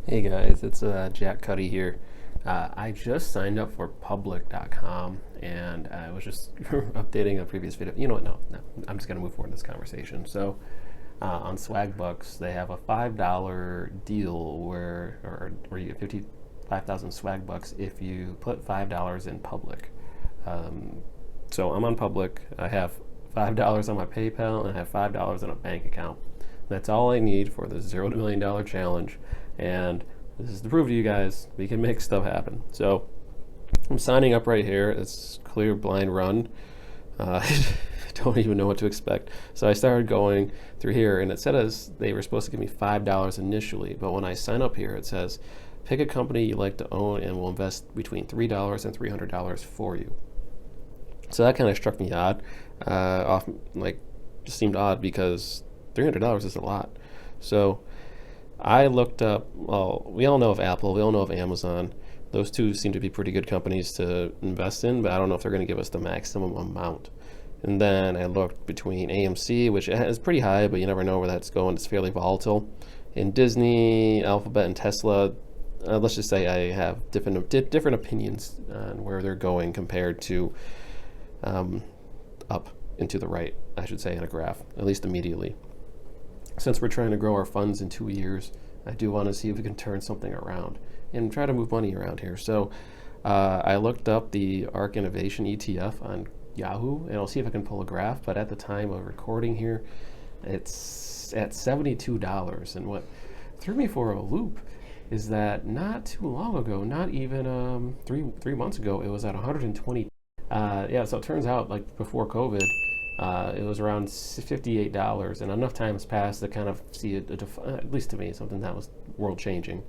Hey guys, it's Jack Cuddy here. I just signed up for public.com and I was just updating a previous video. You know what? No, I'm just going to move forward in this conversation. So, on Swagbucks, they have a $5 deal where you get 55,000 Swagbucks if you put $5 in public. So, I'm on public. I have $5 on my PayPal and I have $5 in a bank account. That's all I need for the $0 to $1 million challenge. And this is to prove to you guys we can make stuff happen. So I'm signing up right here. It's clear blind run. I don't even know what to expect. So I started going through here, and it said as they were supposed to give me $5 initially, but when I sign up here, it says pick a company you like to own, and we'll invest between $3 and $300 for you. So that kind of struck me odd. Just seemed odd because $300 is a lot. So I looked up, well, we all know of Apple, we all know of Amazon. Those two seem to be pretty good companies to invest in, but I don't know if they're going to give us the maximum amount. And then I looked between AMC, which is pretty high, but you never know where that's going. It's fairly volatile. And Disney, Alphabet, and Tesla, let's just say I have different opinions on where they're going compared to up and to the right, I should say, in a graph, at least immediately. Since we're trying to grow our funds in 2 years, I do want to see if we can turn something around and try to move money around here. So I looked up the ARK Innovation ETF on Yahoo, and I'll see if I can pull a graph. But at the time of recording here, it's at $72. And what threw me for a loop is that not too long ago, not even three months ago, it was at 120. So it turns out, like before COVID, it was around $58, and enough time has passed to kind of see it, at least to me, something that was world changing.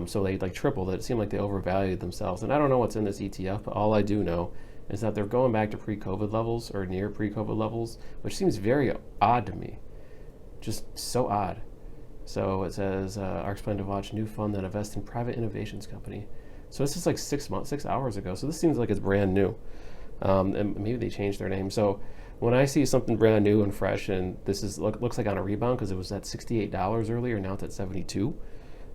So they tripled it. It seemed like they overvalued themselves. And I don't know what's in this ETF, but all I do know is that they're going back to pre-COVID levels or near pre-COVID levels, which seems very odd to me. Just so odd. So it says, ARK's plan to launch new fund that invests in private innovations company. So this is like 6 hours ago. So this seems like it's brand new. And maybe they changed their name. So when I see something brand new and fresh, and this is looks like on a rebound because it was at $68 earlier, now it's at $72.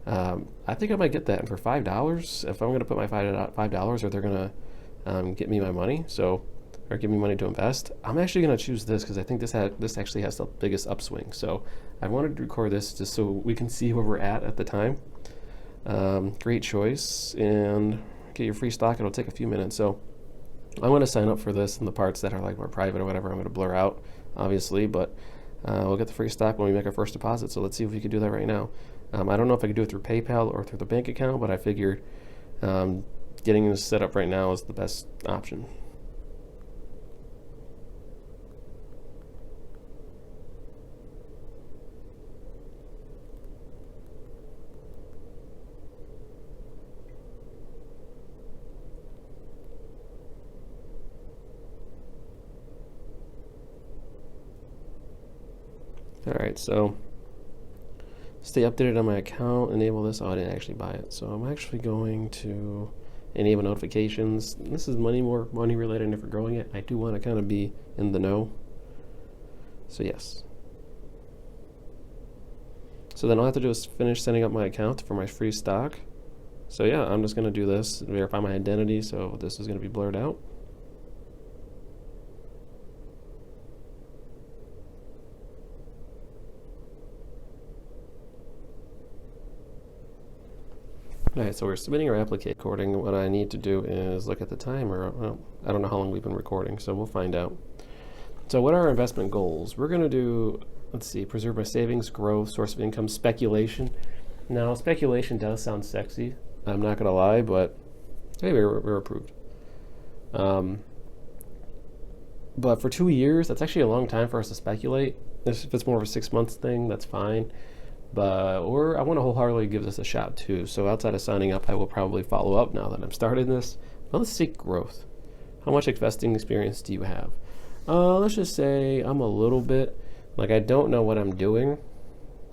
I think I might get that. And for $5, if I'm going to put my $5, or they're going to get me my money, or give me money to invest, I'm actually going to choose this because I think this actually has the biggest upswing. So I wanted to record this just so we can see where we're at the time. Great choice, and get your free stock. It'll take a few minutes. So I'm going to sign up for this, and the parts that are like more private or whatever I'm going to blur out, obviously, but we'll get the free stock when we make our first deposit. So let's see if we can do that right now. I don't know if I can do it through PayPal or through the bank account, but I figured getting this set up right now is the best option. Alright, so stay updated on my account, enable this. Oh, I didn't actually buy it. So I'm actually going to enable notifications. This is more money related, and if we're growing it, I do want to kind of be in the know. So yes. So then all I have to do is finish setting up my account for my free stock. So yeah, I'm just going to do this, verify my identity, so this is going to be blurred out. Alright, so we're submitting our application. Recording. What I need to do is look at the timer. Well, I don't know how long we've been recording, so we'll find out. So what are our investment goals? We're going to do, let's see, preserve my savings, growth, source of income, speculation. Now, speculation does sound sexy. I'm not going to lie, but hey, we're approved. But for 2 years, that's actually a long time for us to speculate. If it's more of a 6 months thing, that's fine. But I want to wholeheartedly give this a shot too. So outside of signing up, I will probably follow up now that I'm starting this. But let's seek growth. How much investing experience do you have? Let's just say I'm a little bit, like I don't know what I'm doing,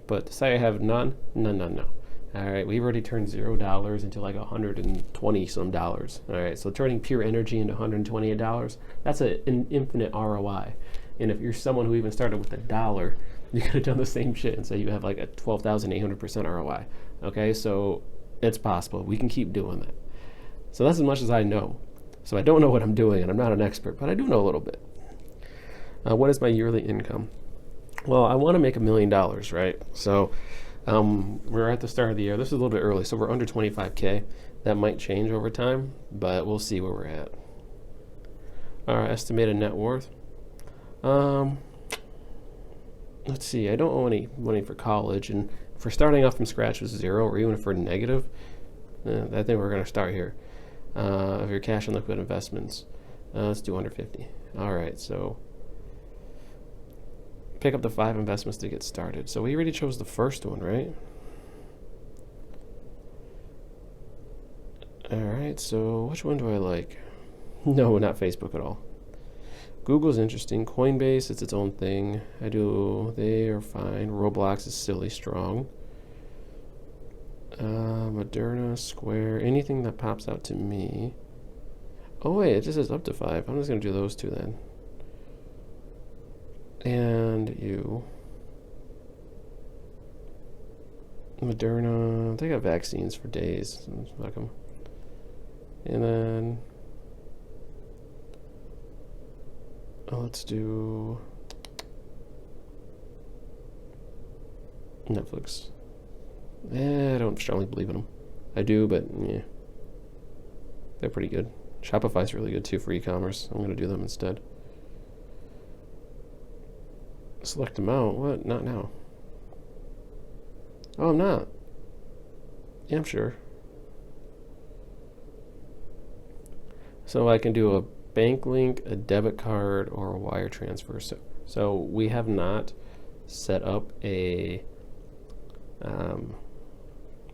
but to say I have none. All right, we've already turned $0 into like $120 some dollars. All right, so turning pure energy into $128, that's an infinite ROI. And if you're someone who even started with $1, you could have done the same shit and say you have like a 12,800% ROI. Okay, so it's possible. We can keep doing that. So that's as much as I know. So I don't know what I'm doing, and I'm not an expert, but I do know a little bit. What is my yearly income? Well, I want to make $1 million, right? So we're at the start of the year. This is a little bit early, so we're under 25K. That might change over time, but we'll see where we're at. Our estimated net worth. Let's see. I don't owe any money for college, and for starting off from scratch with zero, or even for negative, I think we're going to start here. Of your cash and liquid investments, let's do under 50. All right, so pick up the 5 investments to get started. So we already chose the first one, right? All right, so which one do I like? No, not Facebook at all. Google's interesting. Coinbase, it's its own thing. They are fine. Roblox is silly strong. Moderna, Square, anything that pops out to me. Oh wait, it just says up to 5. I'm just gonna do those 2 then. And you. Moderna, they got vaccines for days. Fuck them. And then let's do Netflix. I don't strongly believe in them. I do, but yeah, they're pretty good. Shopify's really good too for e-commerce. I'm going to do them instead. Select amount. What? Not now. Oh, I'm not. Yeah, I'm sure. So I can do a bank link, a debit card, or a wire transfer. So we have not set up a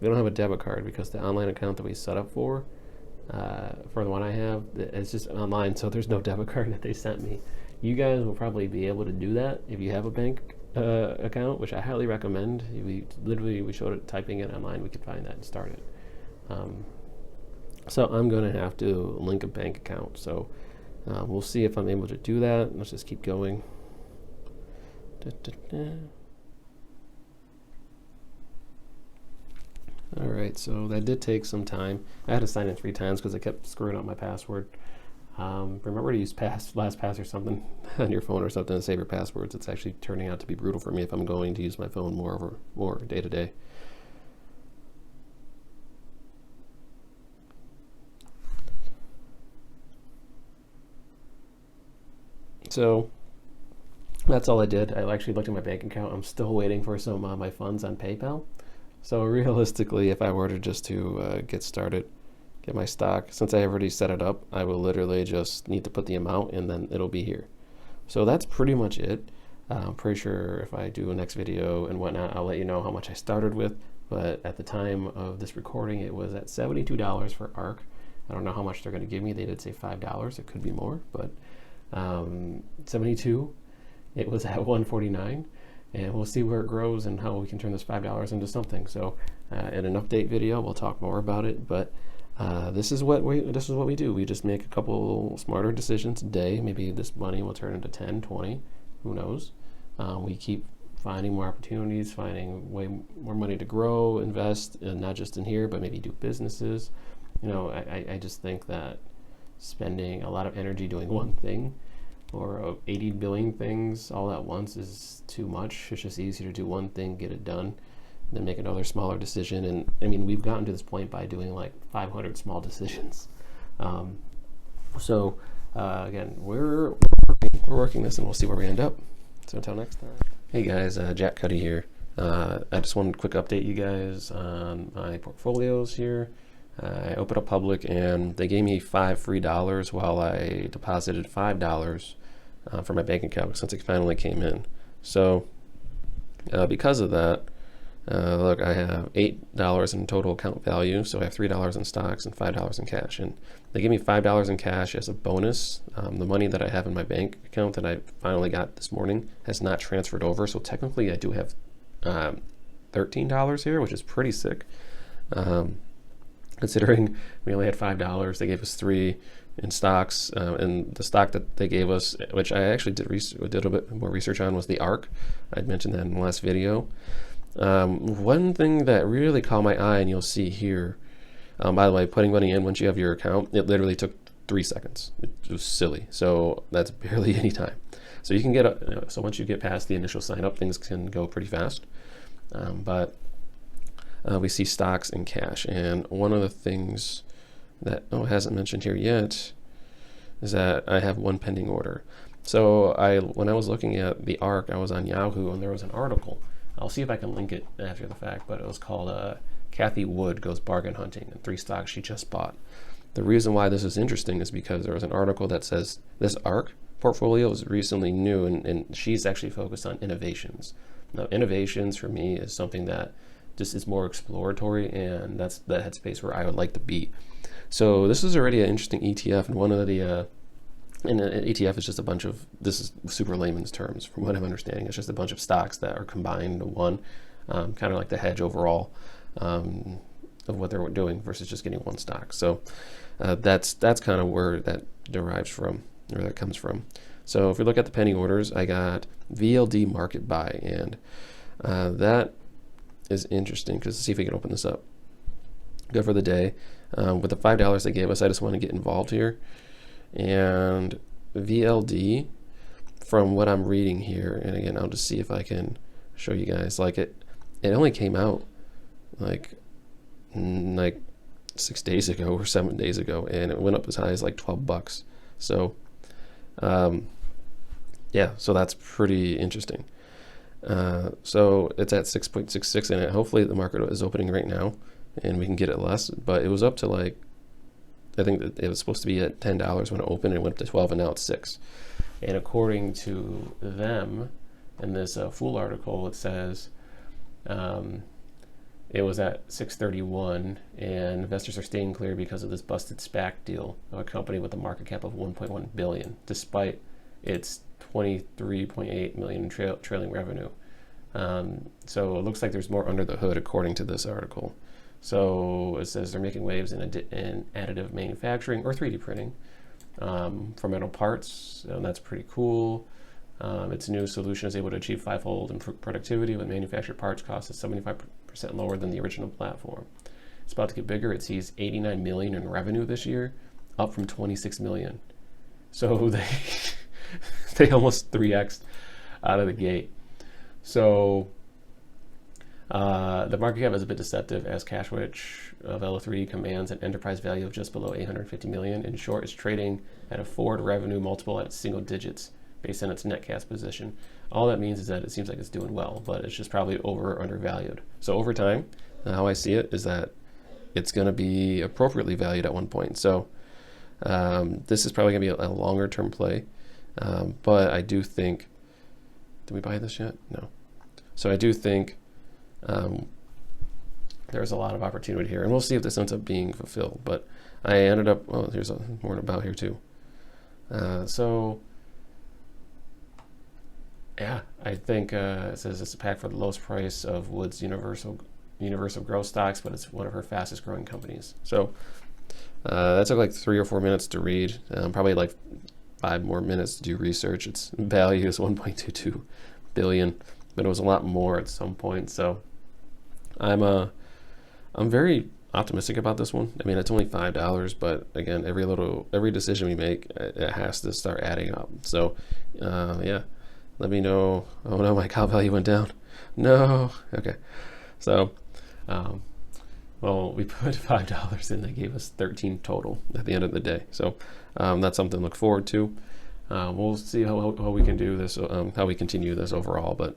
we don't have a debit card because the online account that we set up for the one I have, it's just online, so there's no debit card that they sent me. You guys will probably be able to do that if you have a bank account, which I highly recommend. We showed it, typing it online, we could find that and start it. So I'm going to have to link a bank account. So we'll see if I'm able to do that. Let's just keep going. All right, so that did take some time. I had to sign in 3 times because I kept screwing up my password. Remember to use LastPass or something on your phone or something to save your passwords. It's actually turning out to be brutal for me if I'm going to use my phone more day to day. So that's all I did. I actually looked at my bank account. I'm still waiting for some of my funds on PayPal. So realistically, if I were to just get started, get my stock, since I already set it up, I will literally just need to put the amount and then it'll be here. So that's pretty much it. I'm pretty sure if I do a next video and whatnot, I'll let you know how much I started with. But at the time of this recording, it was at $72 for ARC. I don't know how much they're going to give me. They did say $5. It could be more, but 72. It was at 149. And we'll see where it grows and how we can turn this $5 into something. So in an update video, we'll talk more about it. But this is what we do. We just make a couple smarter decisions a day. Maybe this money will turn into 10, 20, who knows? We keep finding more opportunities, finding way more money to grow, invest, and not just in here, but maybe do businesses. You know, I just think that spending a lot of energy doing one thing or 80 billion things all at once is too much. It's just easier to do one thing, get it done, then make another smaller decision. And I mean, we've gotten to this point by doing like 500 small decisions. Again, we're working this, and we'll see where we end up. So until next time. Hey guys, Jack Cuddy here. I just wanted to quick update you guys on my portfolios here. I opened up public and they gave me $5 free while I deposited $5 for my bank account since it finally came in. So because of that, look, I have $8 in total account value. So I have $3 in stocks and $5 in cash. And they gave me $5 in cash as a bonus. The money that I have in my bank account that I finally got this morning has not transferred over. So technically I do have $13 here, which is pretty sick. Considering we only had $5, they gave us $3 in stocks, and the stock that they gave us, which I actually did a bit more research on, was the ARC. I'd mentioned that in the last video. One thing that really caught my eye, and you'll see here, by the way, putting money in once you have your account, it literally took 3 seconds. It was silly. So that's barely any time. So you can get, so once you get past the initial sign up, things can go pretty fast. But we see stocks and cash. And one of the things that hasn't mentioned here yet is that I have one pending order. So when I was looking at the ARC, I was on Yahoo and there was an article. I'll see if I can link it after the fact, but it was called Kathy Wood Goes Bargain Hunting and 3 stocks she just bought. The reason why this is interesting is because there was an article that says this ARC portfolio is recently new, and she's actually focused on innovations. Now, innovations for me is something that just is more exploratory, and that's the headspace where I would like to be. So this is already an interesting ETF, and one of the and an ETF is just a bunch of, this is super layman's terms from what I'm understanding, it's just a bunch of stocks that are combined into one, kind of like the hedge overall of what they're doing versus just getting one stock. So that's kind of where that derives from, or that comes from. So if we look at the penny orders, I got VLD market buy, and that is interesting because let's see if we can open this up. Good for the day. With the $5 they gave us, I just want to get involved here. And VLD, from what I'm reading here, and again, I'll just see if I can show you guys, like it only came out like 6 days ago or 7 days ago, and it went up as high as like $12. So yeah, so that's pretty interesting. So it's at 6.66, and hopefully the market is opening right now and we can get it less, but it was up to like, I think that it was supposed to be at $10 when it opened, and it went up to 12, and now it's 6. And according to them, in this Fool article, it says it was at 631, and investors are staying clear because of this busted SPAC deal of a company with a market cap of 1.1 billion, despite its 23.8 million in trailing revenue. So it looks like there's more under the hood, according to this article. So it says they're making waves in additive manufacturing or 3D printing for metal parts, and that's pretty cool. Its new solution is able to achieve 5-fold improved productivity with manufactured parts cost is 75% lower than the original platform. It's about to get bigger. It sees 89 million in revenue this year, up from 26 million. So they almost 3x'd out of the gate. So the market cap is a bit deceptive, as Cashwitch of Elo3 commands an enterprise value of just below 850 million. In short, it's trading at a forward revenue multiple at single digits based on its net cash position. All that means is that it seems like it's doing well, but it's just probably over or undervalued. So over time, how I see it is that it's going to be appropriately valued at one point. So this is probably going to be a longer term play, but I do think, did we buy this yet? No. So I do think there's a lot of opportunity here, and we'll see if this ends up being fulfilled. But I ended up, well, here's more about here too. So yeah, I think it says it's a pack for the lowest price of Wood's universal growth stocks, but it's one of her fastest growing companies. So that took like 3 or 4 minutes to read, probably like 5 more minutes to do research. Its value is 1.22 billion, but it was a lot more at some point. So I'm very optimistic about this one. I mean, it's only $5, but again, every decision we make, it has to start adding up. So yeah, let me know. Oh no, my cow value went down. No. Okay. So well, we put $5 in. They gave us 13 total at the end of the day. So that's something to look forward to. We'll see how we can do this, how we continue this overall, but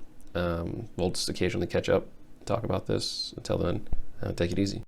we'll just occasionally catch up, talk about this. Until then, take it easy.